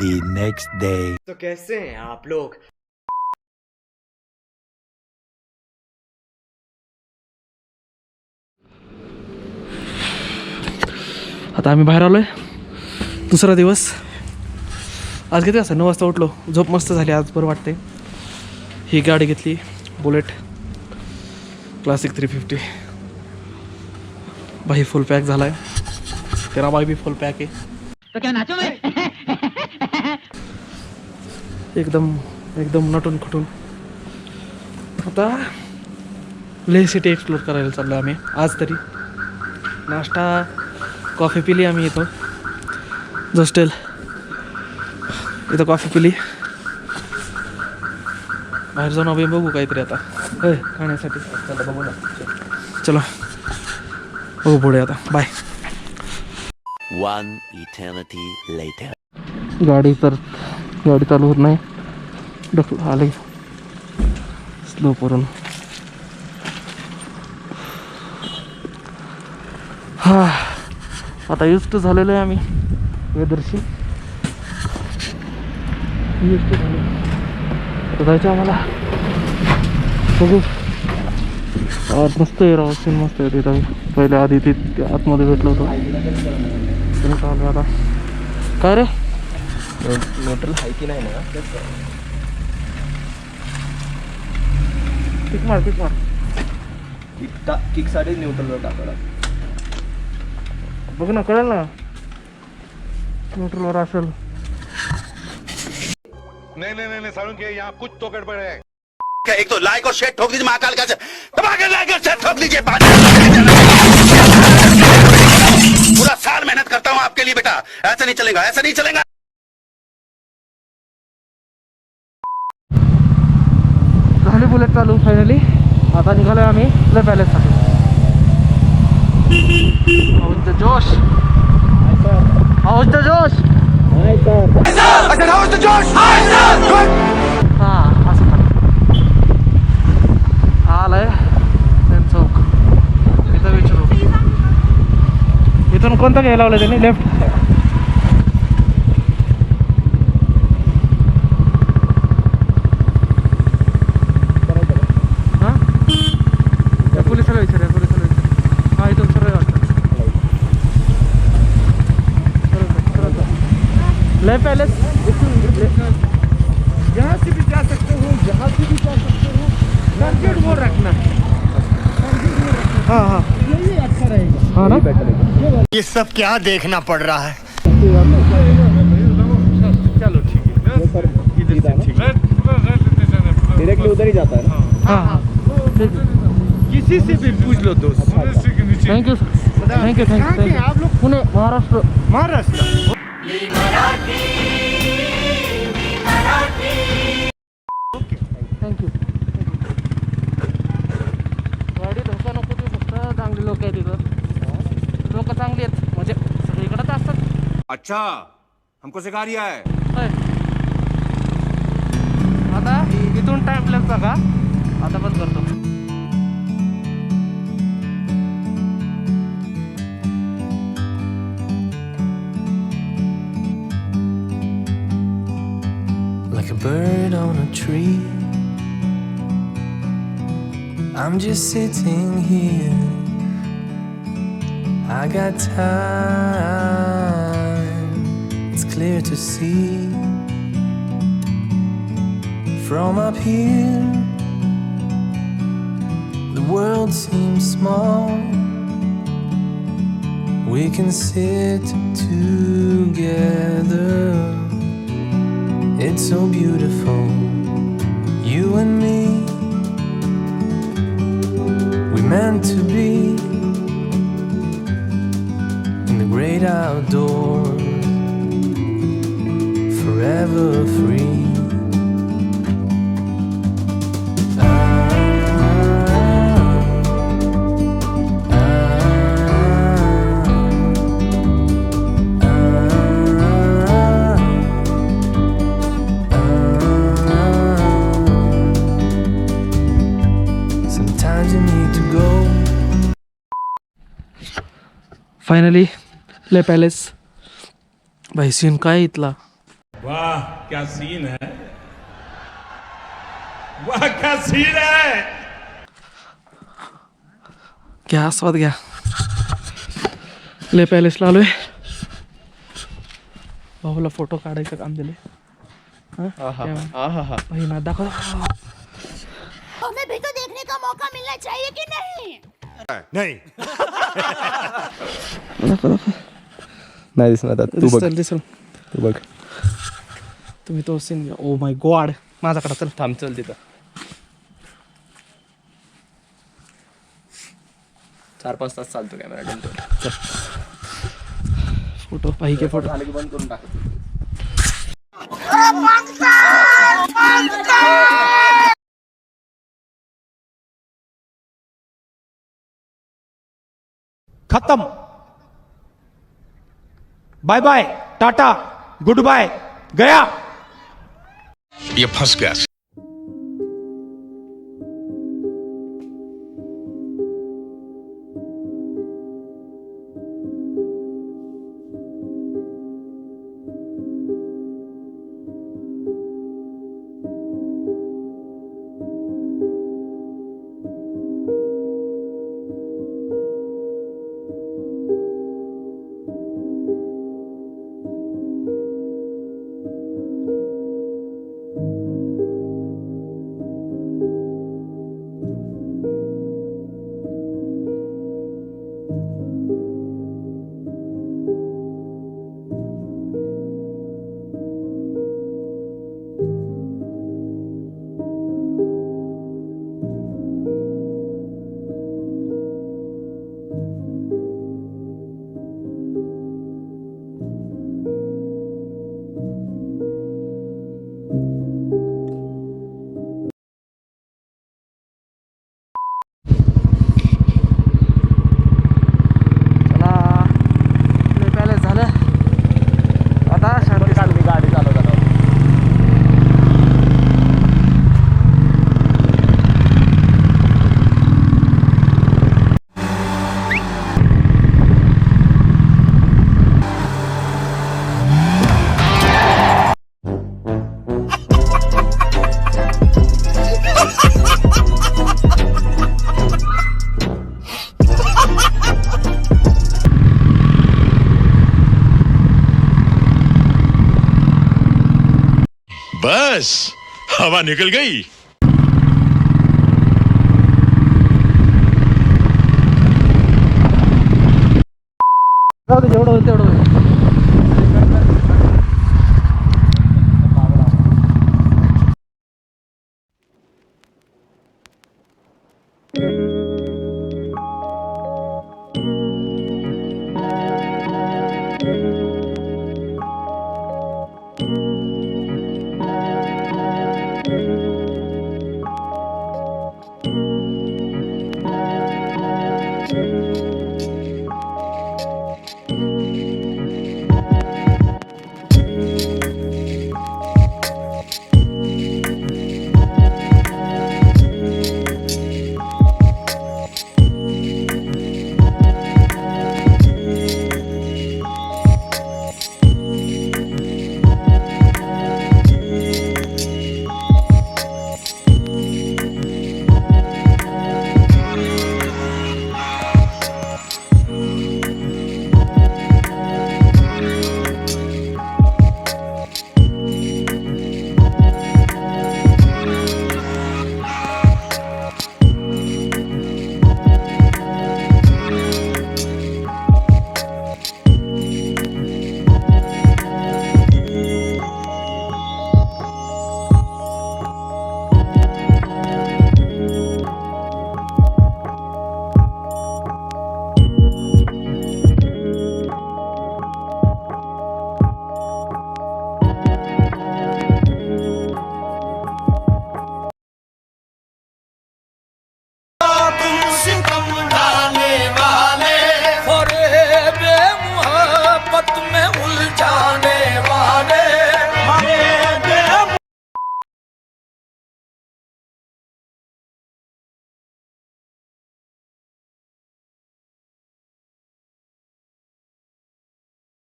The next day. तो कैसे हैं आप लोग? आता आम्ही बाहेर आलोय. दुसरा दिवस. आज किती वाजता? 9 वाजता उठलो. झोप मस्त झाली आज, बरं वाटते. ही गाडी घेतली बुलेट क्लासिक 350. भाई फुल पॅक झालाय. तेरा भाई भी फुल पॅक आहे. तो क्या नाचो मैं? एकदम नटून खटून. आता लेह सिटी एक्सप्लोर करायला चाललो आम्ही आज तरी. नाश्ता कॉफी पिली आम्ही इथं जस्टेल. इथं कॉफी पिली. बाहेर जाऊन आम्ही बघू काहीतरी आता खाण्यासाठी. बघू ना, चलो बघू पुढे आता. बाय. One eternity later. गाडी चालू होत नाही. आले स्लो करून. हा आता युज टू झालेलो आहे आम्ही वेदरशी. युज टू झालो. आता जायचं आम्हाला. बघू. आज मस्त आहे राव. सीन मस्त आहे तिथं. पहिले आधी ते आतमध्ये भेटलो होतो. चालू आता. काय रे न्यूट्रल आहे की नाही ना? किक मार किक साठी न्यूट्रलवर टाकायला. बघ ना, कळेल ना न्यूट्रलवर असेल. नहीं सारुण के यहाँ कुछ तो गड़बड़ है. एक तो लाइक और शेयर ठोक दीजिए महाकाल का. दबा के लाइक और शेयर ठोक दीजिए. पूरा साल मेहनत करता हूँ आपके लिए बेटा. ऐसा नहीं चलेगा, ऐसा नहीं चलेगा. झाली बुलेट चालू फायनली. आता निघालोय आम्ही लेह पॅलेससाठी. हाऊस द जोश. हाऊस द जोश. हा असं आलाय चौक. इथं विचारू इथून कोणतं घ्यायला लावलं त्यांनी? लेफ्ट. हां पोलिसाला विचारूया. हां इथून सरळ वाटतं. लेह पैलेस. यहाँ से भी जा सकते हो, जहाँ से भी जा सकते हो. टारगेट वो रखना. हाँ हाँ यही अच्छा रहेगा. हाँ ना. ये सब क्या देखना पड़ रहा है. चलो ठीक है. डायरेक्टली उधर ही जाता है ना. हाँ हाँ किसी से भी पूछ लो दोस्त. Thank you thank you. आप लोग पुणे महाराष्ट्र. महाराष्ट्र. थँक्यू. गाडी धोका नको देऊ. फक्त चांगली लोक आहेत तिथं. लोक चांगली आहेत म्हणजे सगळीकडेच असतात. अच्छा हमको सिखा रिया है. होय. आता इथून टाइम लॅप्स बघा. आता बंद करतो. Like a bird on a tree, I'm just sitting here. I got time, it's clear to see. From up here, the world seems small. We can sit together. It's so beautiful, you and me. We meant to be in the great outdoors, forever free. Finally Leh palace. भाई scene काय इथला. वाह क्या scene है, वाह क्या scene है. घ्या आस्वाद घ्या. ले पॅलेसला आलोय. भाऊला फोटो काढायचं काम दिले. ना दाखव. हमें भी तो देखने का मौका मिलना चाहिए कि नहीं? नहीं नाही दिसणार आता. तू बघ, दिसल तू बघ. तुम्ही तो सीन घ्या. ओ माय गॉड, माझ्याकडे चल. थांब, चल तिथं. 4-5 तास चालतो कॅमेरा डेंटो. फोटो पाहिजे. फोटो झालं की बंद करून टाक. खत्म. Bye bye, tata, good bye, गया. ये फंस गया. बस हवा निकल गई. जेवढं होतं तेवढं.